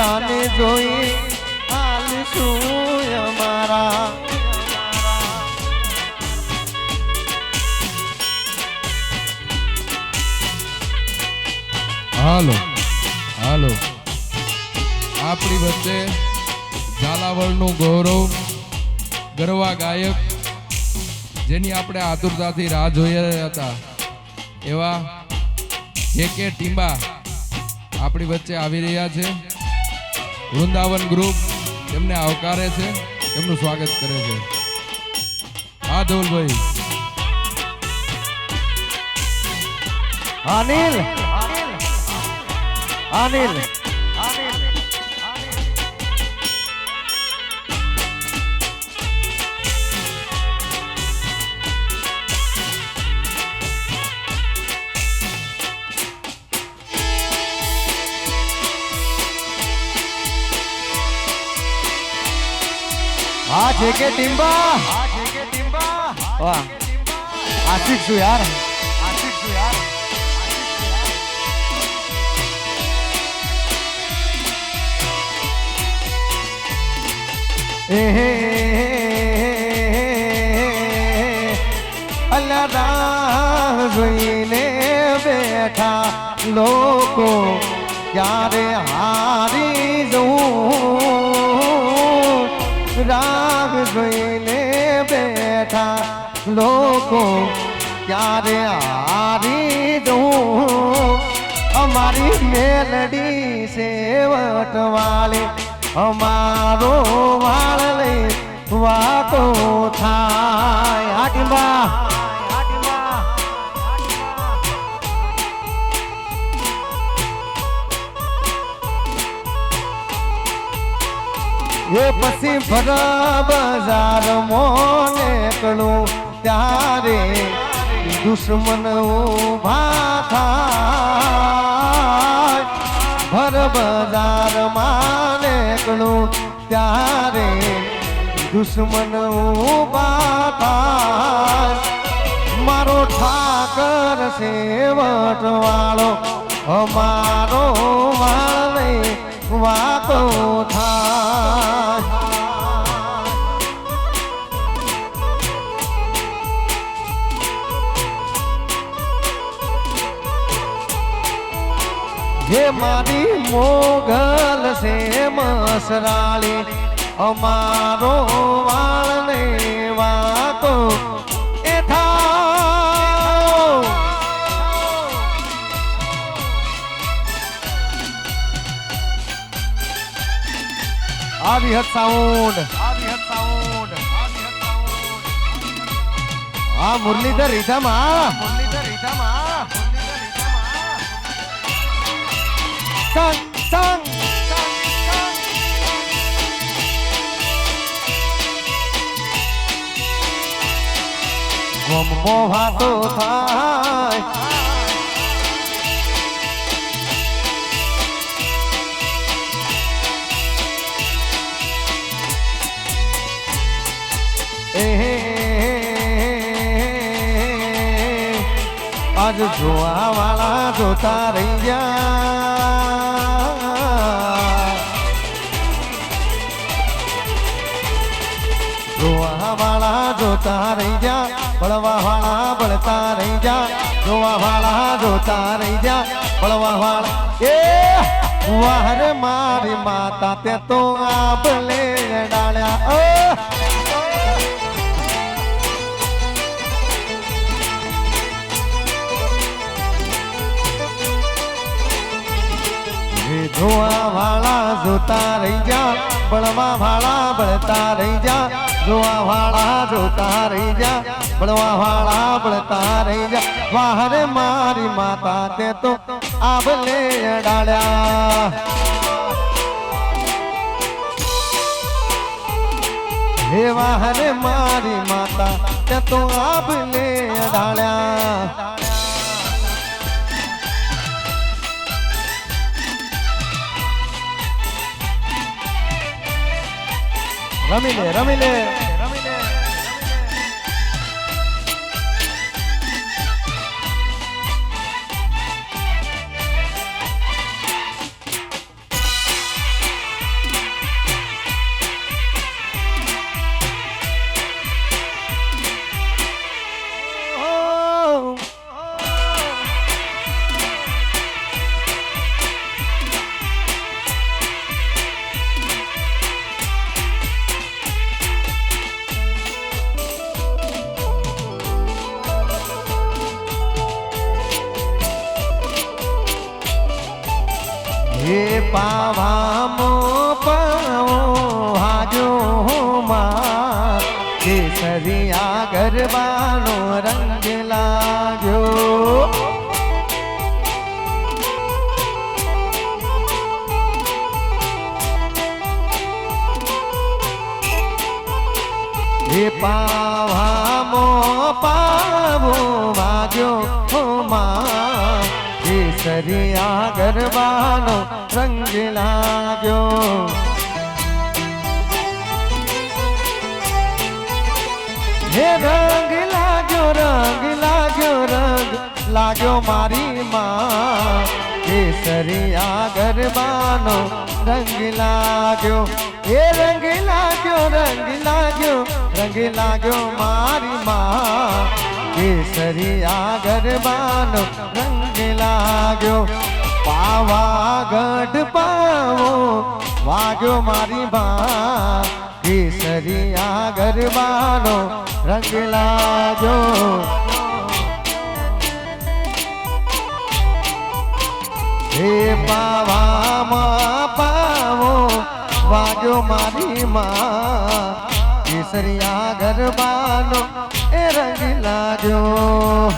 જાને જોઈ હાલ શું અમારા હાલો હાલો આપણી વચ્ચે ઝાલાવાડનું ગૌરવ ગરવા ગાયક જેની આપણે આતુરતાથી રાહ જોઈ રહ્યા હતા એવા જે.કે. ટીંબા આપણી વચ્ચે આવી રહ્યા છે. વૃંદાવન ગ્રુપ તેમને આવકારે છે, તેમનું સ્વાગત કરે છે. હા ધવલભાઈ. અનિલ અનિલ हाँ जे.के. टीम्बा वाह आशिक छू यार अल्लाह राह જોઈને બેઠા લોકો ક્યારે હારી જવું રાગ જોઈને બેઠા લોકો ક્યારે હારી જવું અમારી મેલડી સેવટ વાળી અમારો વાળ લઈ વાતો થાય આટીબા એ પછી ફરા બજાર મોને કણું ત્યારે દુશ્મન ઉભા થાય ભર બજાર માને કણું ત્યારે દુશ્મન ઉભા થાય મારો ઠાકર સેવટ વાળો અમારો વાળે વાતો થાય હે મારી મોગલ છે મસરાળી અમારો વાળને વાતો એ થાવ આવી હદ સાઉન્ડ હા મુરલીધર રીધમ sang sang ગમો વાતો થાય આજ જોવા વાળા જોતા રહી ગયા જોવા વાળા જોતા રહી જા બળવા વાળા બળતા રહી જા જોવા વાળા જોતા રહી જા બળવા વાળા એ વાહરે મારી માતા તે તો આબલે ડાળ્યા જોવા વાળા જોતા રહી જા બળવા વાળા બળતા રહી જા જોવા વાળા જોતા રહી જા બળવા વાળા બળતા રહી જા વાહરે મારી માતા તે તો આબલે અડાડ્યા હે વાહરે મારી માતા તે તો આબલે અડાડ્યા રમી લે પાવામો પાવો હાજો માં કેસરિયા ગરબાનો રંગ લાગ્યો હે પાવામો પાવો વાગ્યો માં કેસરિયા ગરબાનો રંગ લાગ્યો હે રંગ લાગ્યો રંગ લાગ્યો રંગ લાગ્યો મારી માં કેસરિયા ગરબાનો રંગ લાગ્યો હે રંગ લાગ્યો રંગ લાગ્યો રંગ લાગ્યો મારી માં કેસરિયા ગરબાનો રંગ લાગ્યો પાવાગઢ પાવો વાગ્યો મારી માં કેસરિયા ગરબાનો રંગ લાગ્યો હે પાવામાં પાવો વાગ્યો મારી માં કેસરિયા ગરબાનો એ રંગ લાગ્યો